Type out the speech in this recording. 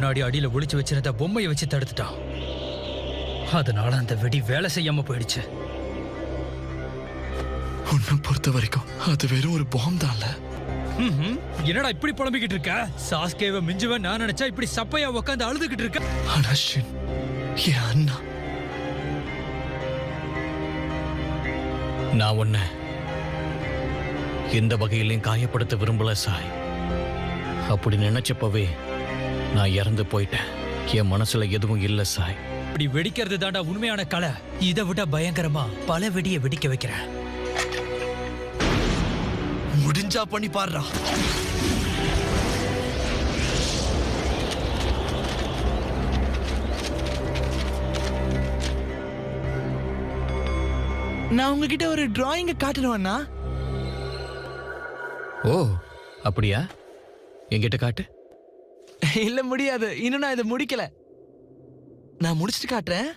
முன்னாடி அடியில ஒளிச்சு வச்சிருந்த பொம்மையை வச்சு தடுத்துட்டான். அதனால அந்த வெடி வேலை செய்யாம போயிடுச்சு. உன்னை பொறுத்த வரைக்கும் அது வெறும் ஒரு பாம் தான்ல. என்னடா இப்படி புலம்பிக்கிட்டு இருக்க? சாஸ்கேவை மிஞ்சுவேன் நான் நினைச்சா இப்படி சப்பையா உட்காந்து அழுதுகிட்டு இருக்க. ஆனா ஷின், என் அண்ணா. நான் உன்னை எந்த வகையிலையும் காயப்படுத்த விரும்பல சாய். அப்படி நினைச்சப்பவே நான் இறந்து போயிட்டேன். என் மனசுல எதுவும் இல்ல சாய். இப்படி வெடிக்கிறது தாண்டா உண்மையான கலை. இதை விட பயங்கரமா பல வெடியை வெடிக்க வைக்கிறேன். முடிஞ்சா பண்ணி பாடுறா. நான் உங்ககிட்ட ஒரு டிராயிங்க காட்டணும்னா. ஓ அப்படியா? என்கிட்ட காட்டு. இல்ல முடியாது, இன்னும் நான் இதை முடிக்கல. நான் முடிச்சுட்டு காட்டுறேன்.